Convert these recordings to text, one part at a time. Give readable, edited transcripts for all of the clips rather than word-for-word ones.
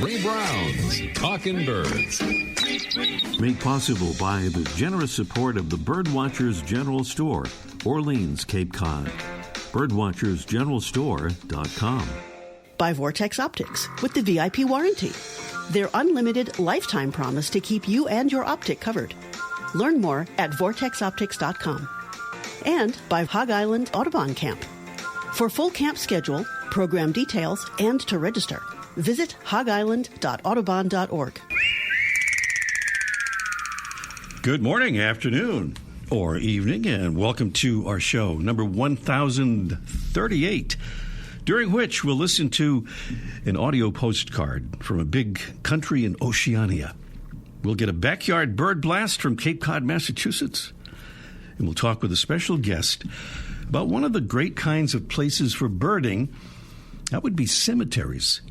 Ray Brown's Talking Birds. Made possible by the generous support of the Birdwatchers General Store, Orleans, Cape Cod. Birdwatchersgeneralstore.com. By Vortex Optics with the VIP warranty. Their unlimited lifetime promise to keep you and your optic covered. Learn more at vortexoptics.com. And by Hog Island Audubon Camp. For full camp schedule, program details, and to register, visit hogisland.audubon.org. Good morning, afternoon, or evening, and welcome to our show, number 1038, during which we'll listen to an audio postcard from a big country in Oceania. We'll get a backyard bird blast from Cape Cod, Massachusetts, and we'll talk with a special guest about one of the great kinds of places for birding. That would be cemeteries.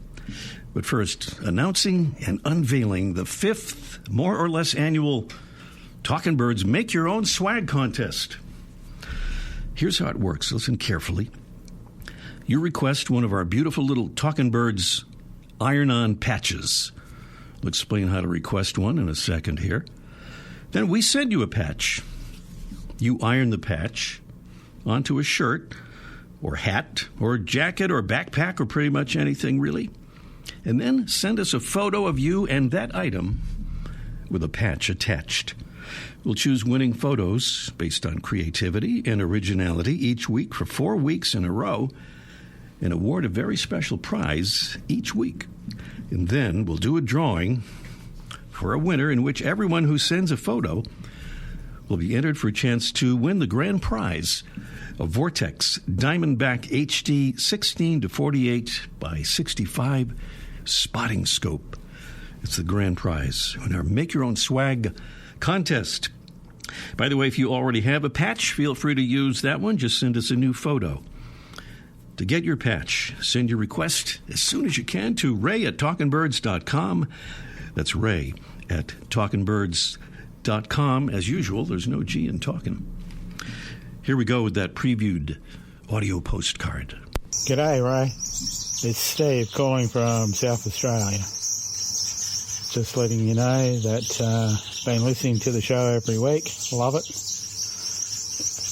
But first, announcing and unveiling the 5th, more or less annual Talking Birds Make Your Own Swag Contest. Here's how it works. Listen carefully. You request one of our beautiful little Talking Birds iron-on patches. We'll explain how to request one in a second here. Then we send you a patch. You iron the patch onto a shirt or hat or jacket or backpack or pretty much anything really. And then send us a photo of you and that item with a patch attached. We'll choose winning photos based on creativity and originality each week for 4 weeks in a row and award a very special prize each week. And then we'll do a drawing for a winner in which everyone who sends a photo will be entered for a chance to win the grand prize, a Vortex Diamondback HD 16 to 48 by 65 spotting scope. It's the grand prize in our Make Your Own Swag contest. By the way, if you already have a patch, feel free to use that one. Just send us a new photo. To get your patch, send your request as soon as you can to ray@talkingbirds.com. That's Ray at talkingbirds.com. As usual, there's no G in talking. Here we go with that previewed audio postcard. G'day, Ray. It's Steve calling from South Australia. Just letting you know that been listening to the show every week. Love it.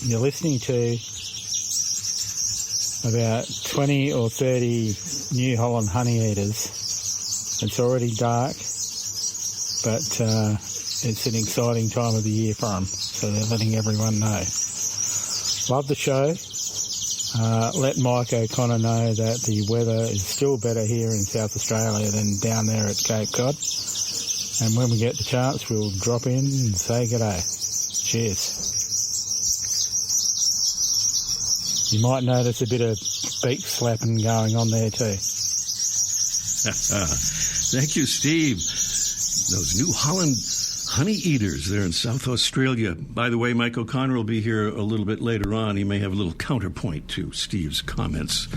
You're listening to about 20 or 30 New Holland honeyeaters. It's already dark, but it's an exciting time of the year for them, so they're letting everyone know. Love the show. Let Mike O'Connor know that the weather is still better here in South Australia than down there at Cape Cod. And when we get the chance, we'll drop in and say g'day. Cheers. You might notice a bit of beak slapping going on there too. Thank you, Steve. Those New Holland honey eaters there in South Australia. By the way, Mike O'Connor will be here a little bit later on. He may have a little counterpoint to Steve's comments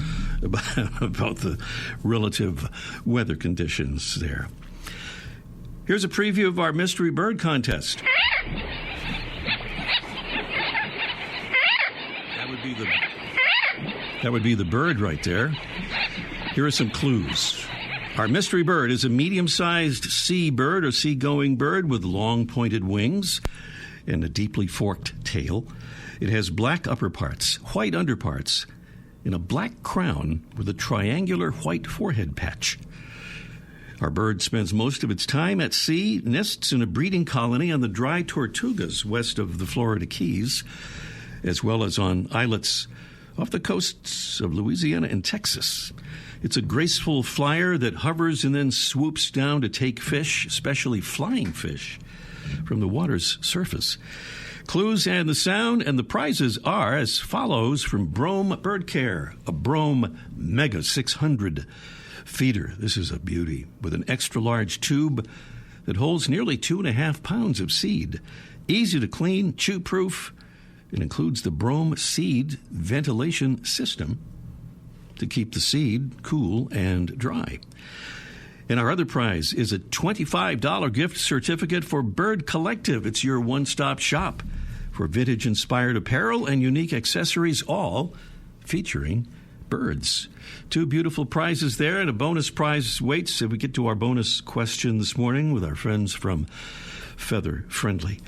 about the relative weather conditions there. Here's a preview of our mystery bird contest. That would be the bird right there. Here are some clues. Our mystery bird is a medium-sized sea bird or seagoing bird with long pointed wings and a deeply forked tail. It has black upper parts, white underparts, and a black crown with a triangular white forehead patch. Our bird spends most of its time at sea, nests in a breeding colony on the dry Tortugas west of the Florida Keys, as well as on islets off the coasts of Louisiana and Texas. It's a graceful flyer that hovers and then swoops down to take fish, especially flying fish, from the water's surface. Clues and the sound and the prizes are as follows from Brome Bird Care, a Brome Mega 600 feeder. This is a beauty with an extra large tube that holds nearly 2.5 pounds of seed. Easy to clean, chew-proof. It includes the Brome seed ventilation system to keep the seed cool and dry. And our other prize is a $25 gift certificate for Bird Collective. It's your one-stop shop for vintage-inspired apparel and unique accessories, all featuring birds. 2 beautiful prizes there, and a bonus prize waits if we get to our bonus question this morning with our friends from Feather Friendly.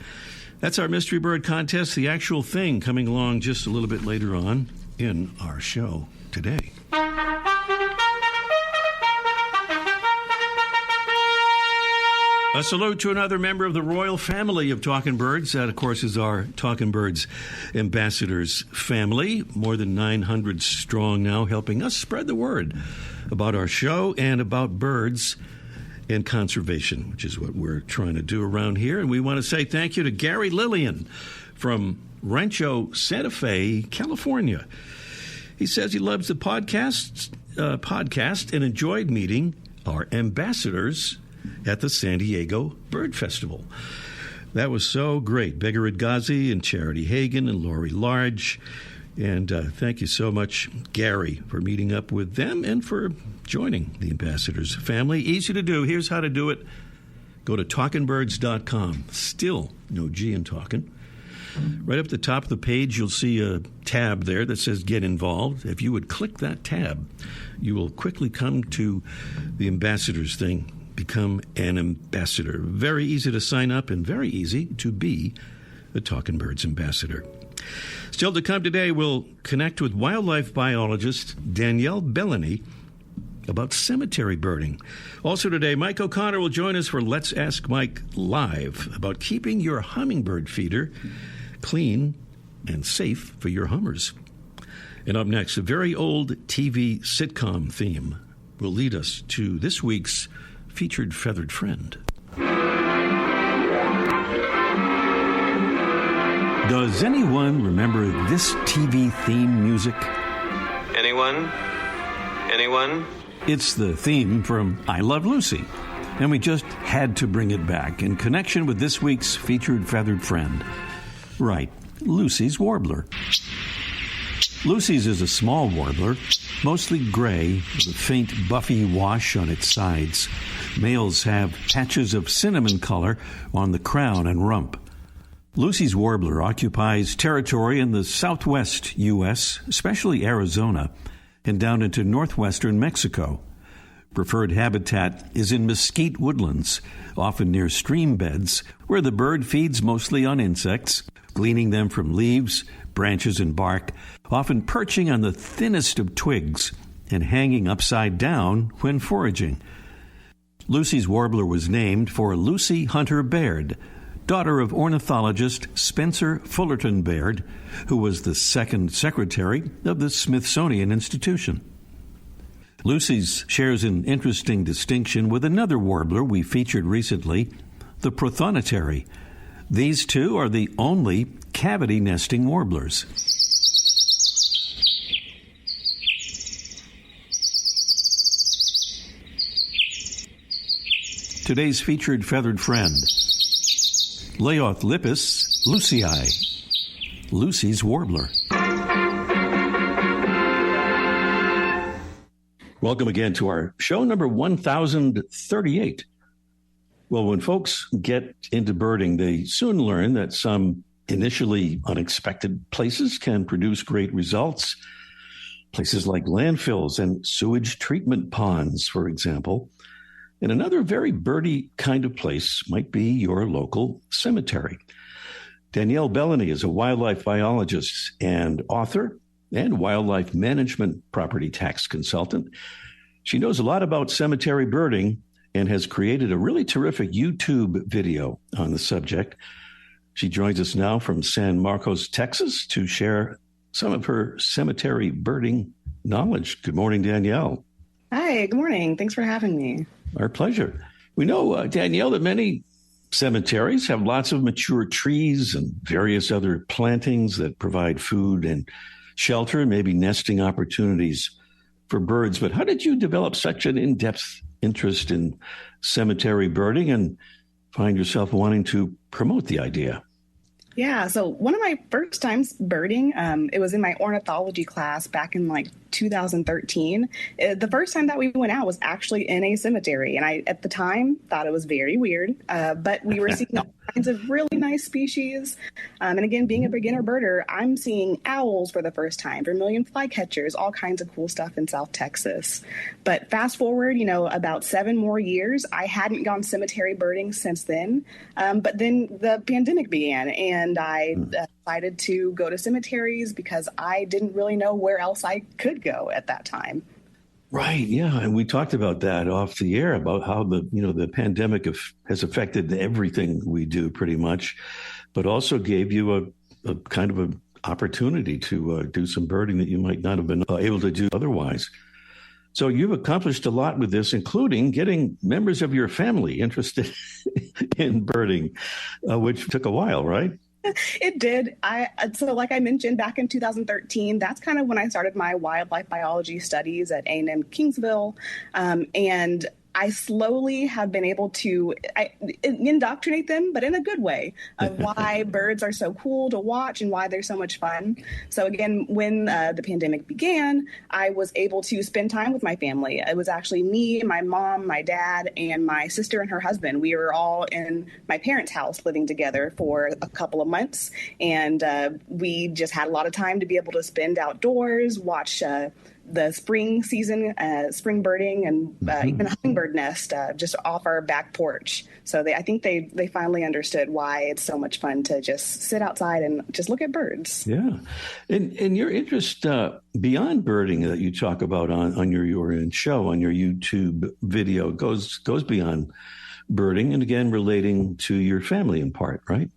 That's our Mystery Bird Contest, the actual thing, coming along just a little bit later on in our show today. A salute to another member of the royal family of Talking Birds. That, of course, is our Talking Birds Ambassadors family. More than 900 strong now, helping us spread the word about our show and about birds and conservation, which is what we're trying to do around here. And we want to say thank you to Gary Lillian from Rancho Santa Fe, California. He says he loves the podcast and enjoyed meeting our ambassadors at the San Diego Bird Festival. That was so great. Beggar Ghazi and Charity Hagan and Lori Large. And thank you so much, Gary, for meeting up with them and for joining the Ambassadors family. Easy to do. Here's how to do it. Go to talkingbirds.com. Still no G in talking. Right up the top of the page, you'll see a tab there that says Get Involved. If you would click that tab, you will quickly come to the Ambassadors thing. Become an ambassador. Very easy to sign up and very easy to be a Talking Birds ambassador. Still to come today, we'll connect with wildlife biologist Danielle Belleny about cemetery birding. Also today, Mike O'Connor will join us for Let's Ask Mike Live about keeping your hummingbird feeder clean and safe for your hummers. And up next, a very old TV sitcom theme will lead us to this week's featured feathered friend. Does anyone remember this TV theme music? Anyone? Anyone? It's the theme from I Love Lucy, and we just had to bring it back in connection with this week's featured feathered friend. Right, Lucy's warbler. Lucy's is a small warbler, mostly gray with a faint buffy wash on its sides. Males have patches of cinnamon color on the crown and rump. Lucy's warbler occupies territory in the southwest U.S., especially Arizona, and down into northwestern Mexico. Preferred habitat is in mesquite woodlands, often near stream beds, where the bird feeds mostly on insects, gleaning them from leaves, branches, and bark, often perching on the thinnest of twigs and hanging upside down when foraging. Lucy's warbler was named for Lucy Hunter Baird, daughter of ornithologist Spencer Fullerton Baird, who was the second secretary of the Smithsonian Institution. Lucy's shares an interesting distinction with another warbler we featured recently, the prothonotary. These two are the only cavity nesting warblers. Today's featured feathered friend, Laeothlipis lucii, Lucy's warbler. Welcome again to our show number 1038. Well, when folks get into birding, they soon learn that some initially unexpected places can produce great results. Places like landfills and sewage treatment ponds, for example. And another very birdy kind of place might be your local cemetery. Danielle Belleny is a wildlife biologist and author and wildlife management property tax consultant. She knows a lot about cemetery birding and has created a really terrific YouTube video on the subject. She joins us now from San Marcos, Texas, to share some of her cemetery birding knowledge. Good morning, Danielle. Hi, good morning. Thanks for having me. Our pleasure. We know, Danielle, that many cemeteries have lots of mature trees and various other plantings that provide food and shelter and maybe nesting opportunities for birds. But how did you develop such an in-depth interest in cemetery birding and find yourself wanting to promote the idea? Yeah, so one of my first times birding, it was in my ornithology class back in like 2013. The first time that we went out was actually in a cemetery, and I, at the time, thought it was very weird, but we were seeing all kinds of really nice species. And again, being a beginner birder, I'm seeing owls for the first time, vermilion flycatchers, all kinds of cool stuff in South Texas. But fast forward, about 7 more years, I hadn't gone cemetery birding since then. But then the pandemic began, and I decided to go to cemeteries because I didn't really know where else I could go at that time. Right. Yeah. And we talked about that off the air about how the pandemic has affected everything we do pretty much, but also gave you a kind of an opportunity to do some birding that you might not have been able to do otherwise. So you've accomplished a lot with this, including getting members of your family interested in birding, which took a while, right? It did. So like I mentioned, back in 2013, that's kind of when I started my wildlife biology studies at A&M Kingsville. And I slowly have been able to indoctrinate them, but in a good way, of why birds are so cool to watch and why they're so much fun. So again, when the pandemic began, I was able to spend time with my family. It was actually me, my mom, my dad, and my sister and her husband. We were all in my parents' house living together for a couple of months. And we just had a lot of time to be able to spend outdoors, watch the spring season, spring birding, and even a hummingbird nest just off our back porch. So I think they finally understood why it's so much fun to just sit outside and just look at birds. Yeah. And your interest beyond birding that you talk about on your show, on your YouTube video, goes beyond birding, and again, relating to your family in part, right?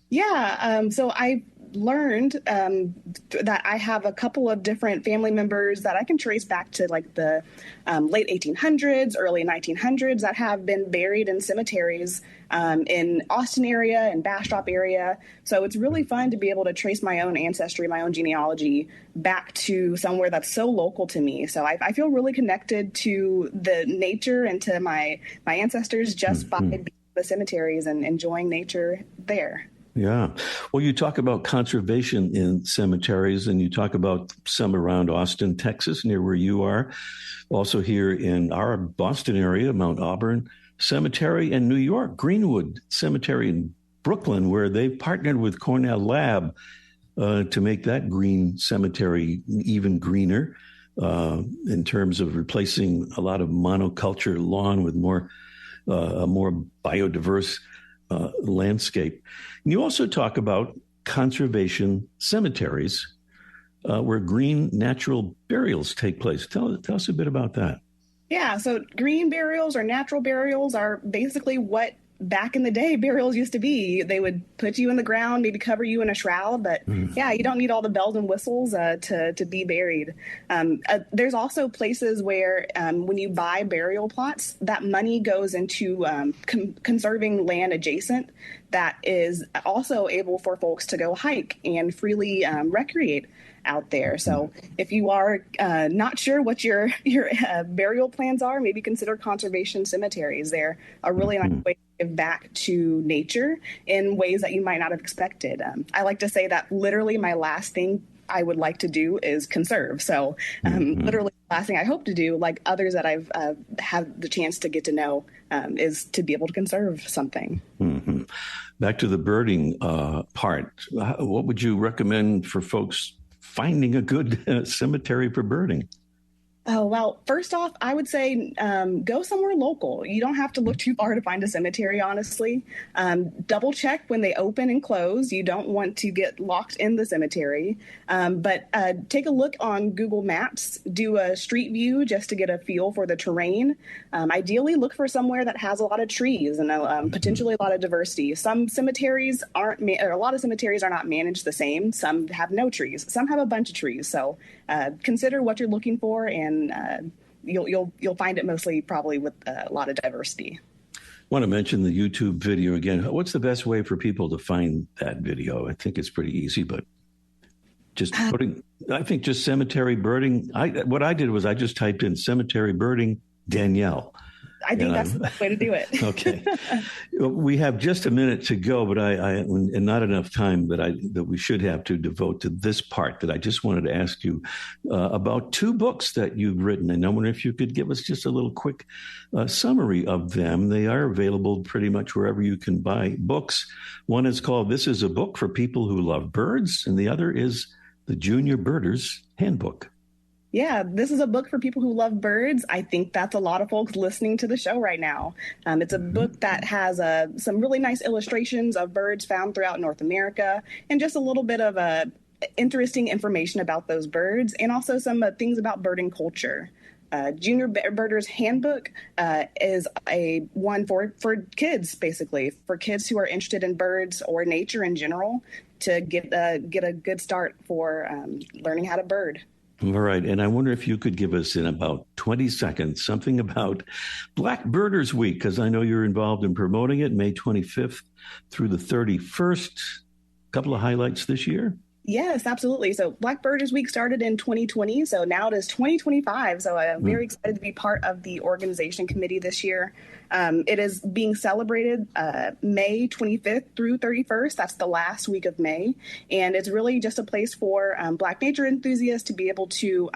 Yeah. So I learned that I have a couple of different family members that I can trace back to like the late 1800s, early 1900s that have been buried in cemeteries in Austin area and Bastrop area. So it's really fun to be able to trace my own ancestry, my own genealogy back to somewhere that's so local to me. So I feel really connected to the nature and to my ancestors just by being in the cemeteries and enjoying nature there. Yeah. Well, you talk about conservation in cemeteries, and you talk about some around Austin, Texas, near where you are. Also here in our Boston area, Mount Auburn Cemetery, and New York, Greenwood Cemetery in Brooklyn, where they've partnered with Cornell Lab to make that green cemetery even greener in terms of replacing a lot of monoculture lawn with a more biodiverse landscape. And you also talk about conservation cemeteries where green natural burials take place. Tell us a bit about that. Yeah, so green burials or natural burials are basically what back in the day burials used to be. They would put you in the ground, maybe cover you in a shroud, but yeah, you don't need all the bells and whistles to be buried. There's also places where when you buy burial plots, that money goes into conserving land adjacent that is also able for folks to go hike and freely recreate out there. So if you are not sure what your burial plans are, maybe consider conservation cemeteries. They're a really nice way to give back to nature in ways that you might not have expected. I like to say that literally my last thing I would like to do is conserve. So literally the last thing I hope to do, like others that I've had the chance to get to know, is to be able to conserve something. Mm-hmm. Back to the birding part, what would you recommend for folks finding a good cemetery for birding? Oh, well, first off, I would say go somewhere local. You don't have to look too far to find a cemetery, honestly. Double check when they open and close. You don't want to get locked in the cemetery. But take a look on Google Maps. Do a street view just to get a feel for the terrain. Ideally, look for somewhere that has a lot of trees and potentially a lot of diversity. Some cemeteries a lot of cemeteries are not managed the same. Some have no trees. Some have a bunch of trees. So consider what you're looking for, and you'll find it mostly probably with a lot of diversity. I want to mention the YouTube video again. What's the best way for people to find that video? I think it's pretty easy, but just just cemetery birding. What I did was I just typed in cemetery birding Danielle. I think that's the way to do it. Okay. We have just a minute to go, but and not enough time that we should have to devote to this part, that I just wanted to ask you about 2 books that you've written. And I wonder if you could give us just a little quick summary of them. They are available pretty much wherever you can buy books. One is called This is a Book for People Who Love Birds, and the other is The Junior Birder's Handbook. Yeah, this is a book for people who love birds. I think that's a lot of folks listening to the show right now. It's a book that has some really nice illustrations of birds found throughout North America and just a little bit of interesting information about those birds and also some things about birding culture. Junior Birder's Handbook is a one for kids, basically, for kids who are interested in birds or nature in general to get a good start for learning how to bird. All right. And I wonder if you could give us in about 20 seconds something about Black Birders Week, because I know you're involved in promoting it, May 25th through the 31st. A couple of highlights this year. Yes, absolutely. So Black Birders Week started in 2020. So now it is 2025. So I'm very excited to be part of the organization committee this year. It is being celebrated May 25th through 31st. That's the last week of May. And it's really just a place for Black nature enthusiasts to be able to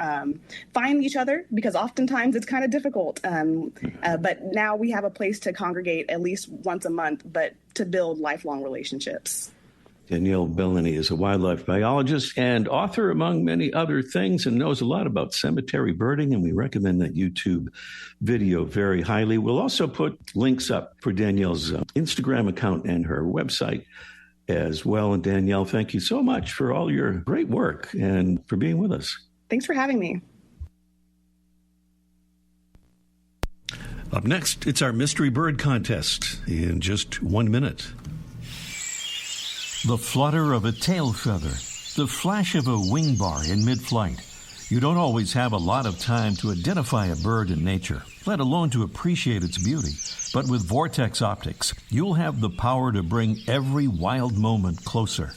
find each other, because oftentimes it's kind of difficult. But now we have a place to congregate at least once a month, but to build lifelong relationships. Danielle Belleny is a wildlife biologist and author, among many other things, and knows a lot about cemetery birding, and we recommend that YouTube video very highly. We'll also put links up for Danielle's Instagram account and her website as well. And Danielle, thank you so much for all your great work and for being with us. Thanks for having me. Up next, it's our Mystery Bird Contest in just 1 minute. The flutter of a tail feather, the flash of a wing bar in mid-flight. You don't always have a lot of time to identify a bird in nature, let alone to appreciate its beauty. But with Vortex Optics, you'll have the power to bring every wild moment closer.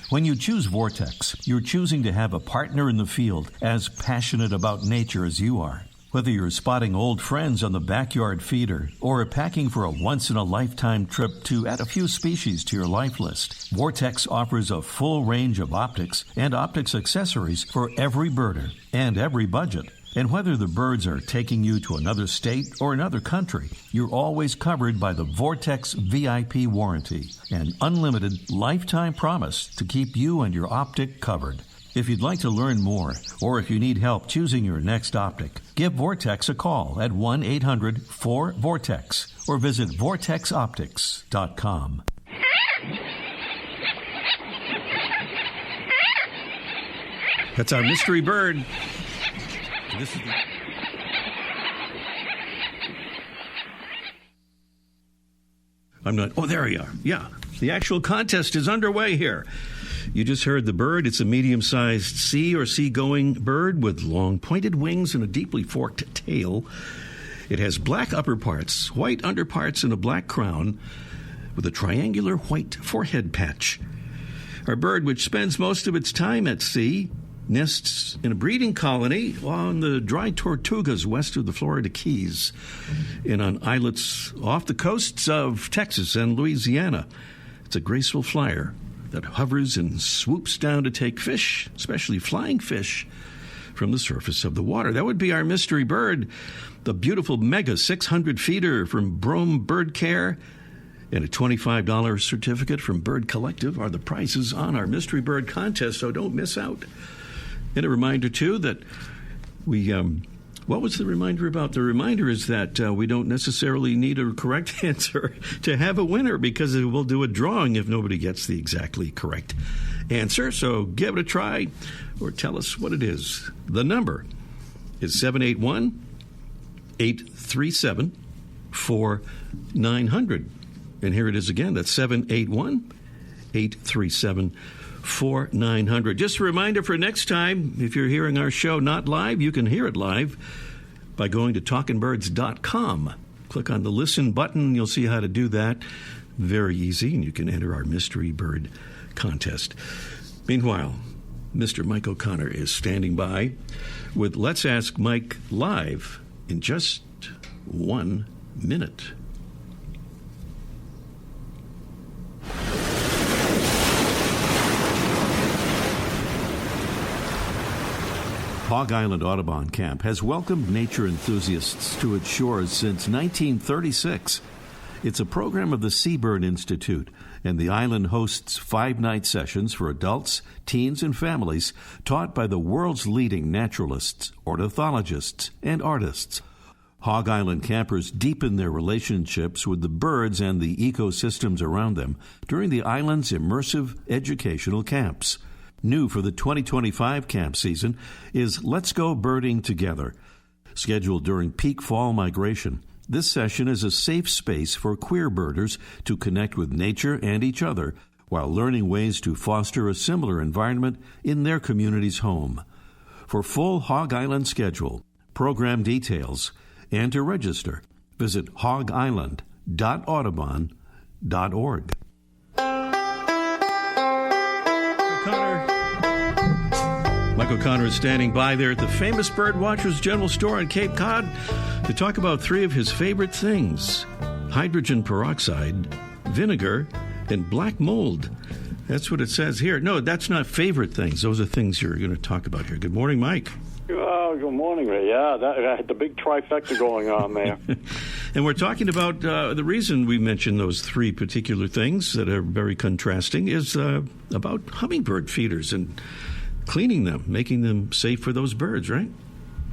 When you choose Vortex, you're choosing to have a partner in the field as passionate about nature as you are. Whether you're spotting old friends on the backyard feeder or packing for a once-in-a-lifetime trip to add a few species to your life list, Vortex offers a full range of optics and optics accessories for every birder and every budget. And whether the birds are taking you to another state or another country, you're always covered by the Vortex VIP warranty, an unlimited lifetime promise to keep you and your optic covered. If you'd like to learn more, or if you need help choosing your next optic, give Vortex a call at 1-800-4VORTEX or visit vortexoptics.com. That's our mystery bird. This is Oh, there you are. Yeah, the actual contest is underway here. You just heard the bird. It's a medium-sized sea or seagoing bird with long pointed wings and a deeply forked tail. It has black upper parts, white underparts, and a black crown with a triangular white forehead patch. Our bird, which spends most of its time at sea, nests in a breeding colony on the dry Tortugas west of the Florida Keys and on islets off the coasts of Texas and Louisiana. It's a graceful flyer that hovers and swoops down to take fish, especially flying fish, from the surface of the water. That would be our mystery bird, the beautiful Mega 600 feeder from Brome Bird Care, and a $25 certificate from Bird Collective are the prizes on our mystery bird contest, so don't miss out. And a reminder, too, that what was the reminder about? The reminder is that we don't necessarily need a correct answer to have a winner, because we'll do a drawing if nobody gets the exactly correct answer. So give it a try or tell us what it is. The number is 781-837-4900. And here it is again. That's 781-837-4900. Just a reminder for next time, if you're hearing our show not live, you can hear it live by going to talkingbirds.com. Click on the listen button. You'll see how to do that. Very easy, and you can enter our mystery bird contest. Meanwhile, Mr. Mike O'Connor is standing by with Let's Ask Mike Live in just 1 minute. Hog Island Audubon Camp has welcomed nature enthusiasts to its shores since 1936. It's a program of the Seabird Institute, and the island hosts 5-night sessions for adults, teens, and families taught by the world's leading naturalists, ornithologists, and artists. Hog Island campers deepen their relationships with the birds and the ecosystems around them during the island's immersive educational camps. New for the 2025 camp season is Let's Go Birding Together. Scheduled during peak fall migration, this session is a safe space for queer birders to connect with nature and each other while learning ways to foster a similar environment in their community's home. For full Hog Island schedule, program details, and to register, visit hogisland.audubon.org. Mike O'Connor is standing by there at the famous Birdwatchers General Store in Cape Cod to talk about 3 of his favorite things: hydrogen peroxide, vinegar, and black mold. That's what it says here. No, that's not favorite things. Those are things you're going to talk about here. Good morning, Mike. Good morning, Ray. Yeah, I had the big trifecta going on there. And we're talking about the reason we mentioned those 3 particular things that are very contrasting is about hummingbird feeders and cleaning them, making them safe for those birds, right?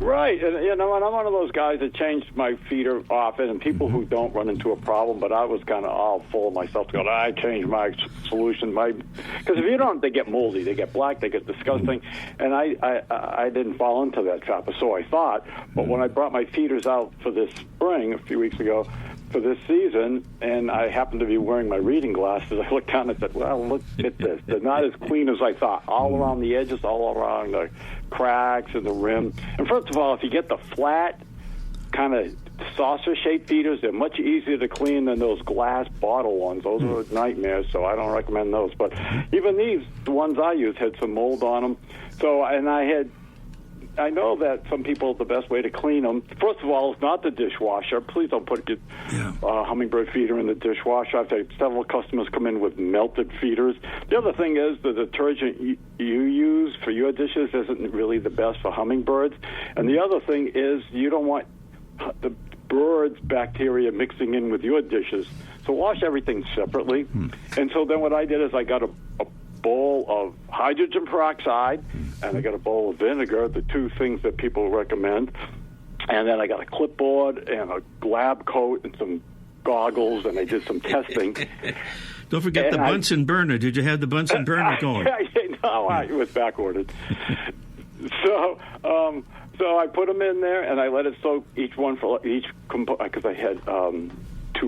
Right. And, and I'm one of those guys that changed my feeder often, and people who don't run into a problem, but I was kind of all full of myself to go, I changed my solution. Because if you don't, they get moldy, they get black, they get disgusting. And I didn't fall into that trap, or so I thought. But when I brought my feeders out for this spring a few weeks ago, for this season, and I happened to be wearing my reading glasses, I looked down and said, well, look at this. They're not as clean as I thought. All around the edges, all around the cracks and the rim. And first of all, if you get the flat, kind of saucer-shaped feeders, they're much easier to clean than those glass bottle ones. Those are nightmares, so I don't recommend those. But even these, the ones I use, had some mold on them. So, and I know that some people, the best way to clean them, first of all, is not the dishwasher. Please don't put your hummingbird feeder in the dishwasher. I've had several customers come in with melted feeders. The other thing is the detergent you use for your dishes isn't really the best for hummingbirds. And the other thing is you don't want the birds' bacteria mixing in with your dishes. So wash everything separately. And so then what I did is I got a bowl of hydrogen peroxide, and I got a bowl of vinegar, the 2 things that people recommend. And then I got a clipboard and a lab coat and some goggles, and I did some testing. Don't forget the Bunsen burner. Did you have the Bunsen burner going? No, it was back-ordered. So I put them in there, and I let it soak, each one for each component, because I had 2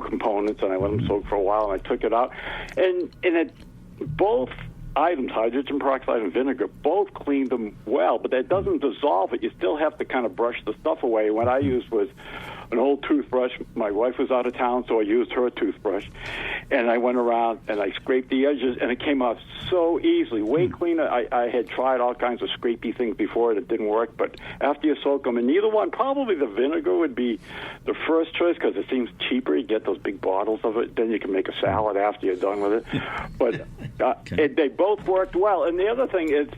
components, and I let them soak for a while, and I took it out. And it both items, hydrogen peroxide and vinegar, both cleaned them well, but that doesn't dissolve it. You still have to kind of brush the stuff away. What I used was an old toothbrush. My wife was out of town, so I used her toothbrush. And I went around and I scraped the edges, and it came off so easily, way cleaner. I had tried all kinds of scrapey things before. It didn't work, but after you soak them, and neither one, probably the vinegar would be the first choice because it seems cheaper. You get those big bottles of it, then you can make a salad after you're done with it. But they both worked well. And the other thing is,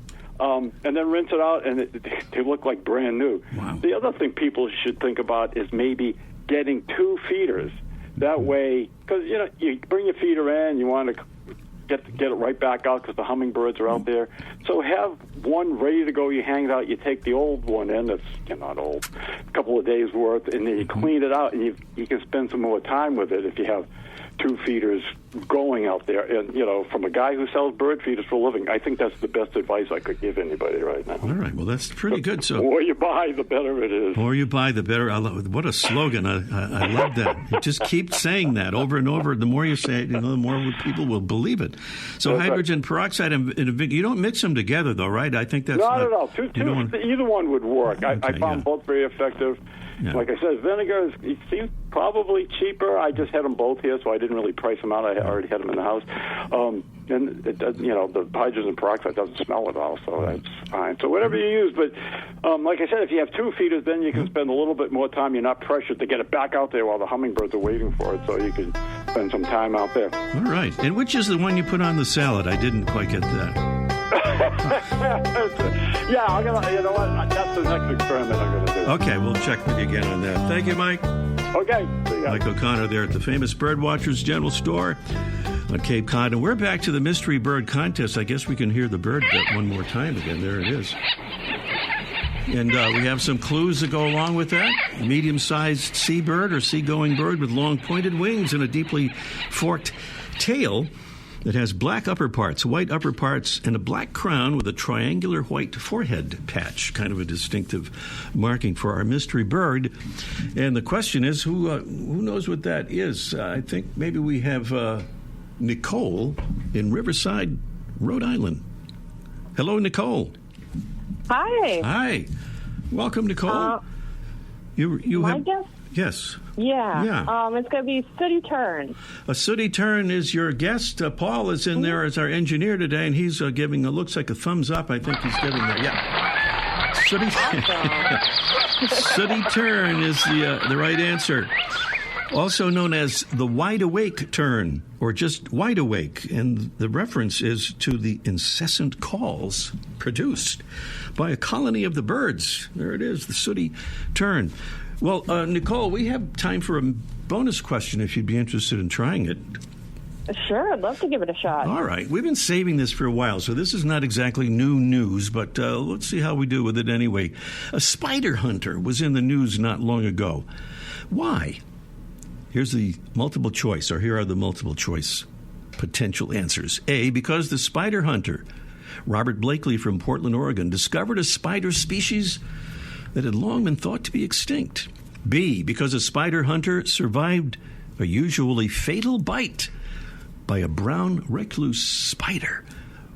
and then rinse it out, and they look like brand new. Wow. The other thing people should think about is maybe getting 2 feeders. That way, because you bring your feeder in, you want to get it right back out because the hummingbirds are out there. So have one ready to go. You hang it out. You take the old one in. That's not old, a couple of days worth, and then you clean it out, and you can spend some more time with it if you have 2 feeders going out there. And, from a guy who sells bird feeders for a living, I think that's the best advice I could give anybody right now. All right. Well, that's pretty good. So, the more you buy, the better it is. The more you buy, the better. What a slogan. I love that. You just keep saying that over and over. The more you say it, the more people will believe it. So that's hydrogen peroxide and you don't mix them together, though, right? I think that's not at all. Either one would work. I found both very effective. Yeah. Like I said, vinegar seems probably cheaper. I just had them both here, so I didn't really price them out. I already had them in the house. And it does, the hydrogen peroxide doesn't smell at all, so that's fine. So whatever you use, but like I said, if you have 2 feeders, then you can spend a little bit more time. You're not pressured to get it back out there while the hummingbirds are waiting for it, so you can spend some time out there. All right. And which is the one you put on the salad? I didn't quite get that. Yeah, I'm gonna. You know what? That's the next experiment I'm going to do. Okay, we'll check with you again on that. Thank you, Mike. Okay. See ya. Mike O'Connor there at the famous Birdwatchers General Store on Cape Cod. And we're back to the Mystery Bird Contest. I guess we can hear the bird one more time again. There it is. And we have some clues that go along with that. A medium-sized seabird or seagoing bird with long pointed wings and a deeply forked tail that has black upper parts, white upper parts, and a black crown with a triangular white forehead patch, kind of a distinctive marking for our mystery bird. And the question is, who knows what that is? I think maybe we have Nicole in Riverside, Rhode Island. Hello, Nicole. Hi. Hi. Welcome, Nicole. You my have guess? Yes. Yeah. It's going to be Sooty Tern. A Sooty Tern is your guest. Paul is in there as our engineer today, and he's giving looks like a thumbs up. I think he's giving that. Yeah. Sooty Tern is the right answer. Also known as the wide awake tern, or just wide awake, and the reference is to the incessant calls produced by a colony of the birds. There it is, the sooty tern. Well, Nicole, we have time for a bonus question if you'd be interested in trying it. Sure, I'd love to give it a shot. All right. We've been saving this for a while, so this is not exactly new news, but let's see how we do with it anyway. A spider hunter was in the news not long ago. Why? Here's the multiple choice, or here are the multiple choice potential answers. A, because the spider hunter, Robert Blakely from Portland, Oregon, discovered a spider species that had long been thought to be extinct. B, because a spider hunter survived a usually fatal bite by a brown recluse spider.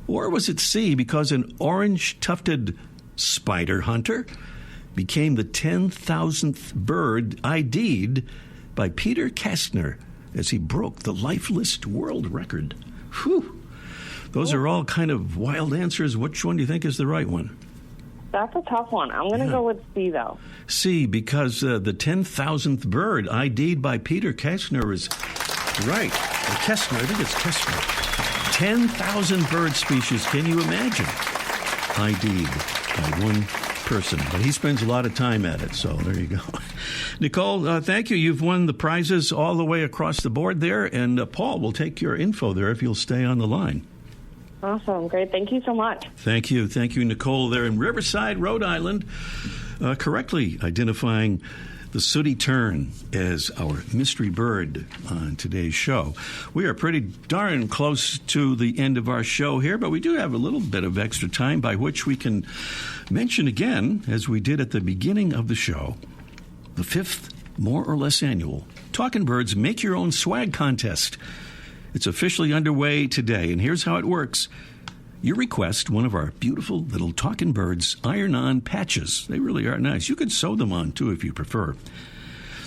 Or was it C, because an orange-tufted spider hunter became the 10,000th bird ID'd by Peter Kastner as he broke the lifeless world record? Whew. Those are all kind of wild answers. Which one do you think is the right one? That's a tough one. I'm going to go with C, though. C, because the 10,000th bird ID'd by Peter Kastner is right. Or Kestner, I think it's Kestner. 10,000 bird species. Can you imagine? ID'd by one person. But he spends a lot of time at it, so there you go. Nicole, thank you. You've won the prizes all the way across the board there, and Paul will take your info there if you'll stay on the line. Awesome. Great. Thank you so much. Thank you. Thank you, Nicole, there in Riverside, Rhode Island, correctly identifying the sooty tern as our mystery bird on today's show. We are pretty darn close to the end of our show here, but we do have a little bit of extra time by which we can mention again, as we did at the beginning of the show, the 5th, more or less annual Talkin' Birds Make Your Own Swag Contest. It's officially underway today, and here's how it works. You request one of our beautiful little Talkin' Birds iron-on patches. They really are nice. You could sew them on, too, if you prefer.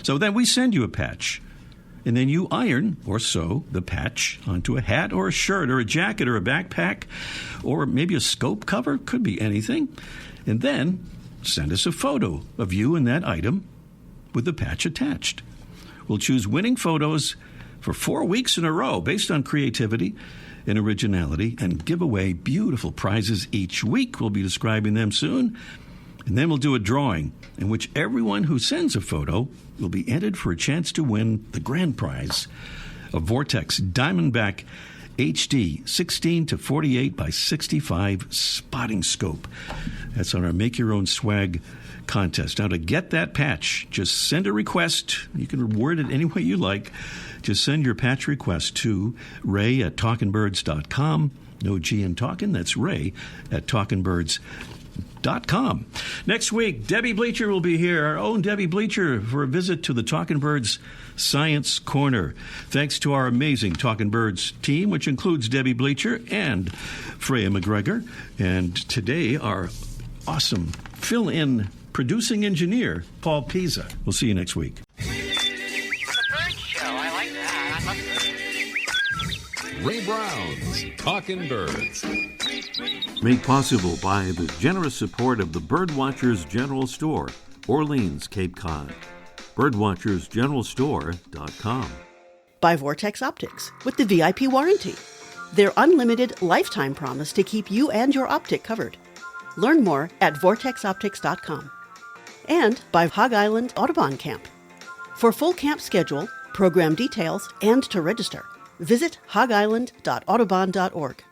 So then we send you a patch, and then you iron or sew the patch onto a hat or a shirt or a jacket or a backpack or maybe a scope cover. Could be anything. And then send us a photo of you and that item with the patch attached. We'll choose winning photos for 4 weeks in a row based on creativity and originality, and give away beautiful prizes each week. We'll be describing them soon. And then we'll do a drawing in which everyone who sends a photo will be entered for a chance to win the grand prize, a Vortex Diamondback HD 16 to 48 by 65 spotting scope. That's on our Make Your Own Swag contest. Now, to get that patch, just send a request. You can word it any way you like. Just send your patch request to ray@talkinbirds.com. No G in talking. That's ray@talkinbirds.com. Next week, Debbie Bleacher will be here, our own Debbie Bleacher, for a visit to the Talkin' Birds Science Corner. Thanks to our amazing Talkin' Birds team, which includes Debbie Bleacher and Freya McGregor. And today, our awesome fill-in producing engineer, Paul Pisa. We'll see you next week. Ray Brown's Talking Birds. Made possible by the generous support of the Birdwatchers General Store, Orleans, Cape Cod. Birdwatchersgeneralstore.com. By Vortex Optics with the VIP warranty. Their unlimited lifetime promise to keep you and your optic covered. Learn more at vortexoptics.com. And by Hog Island Audubon Camp. For full camp schedule, program details, and to register, visit hogisland.audubon.org.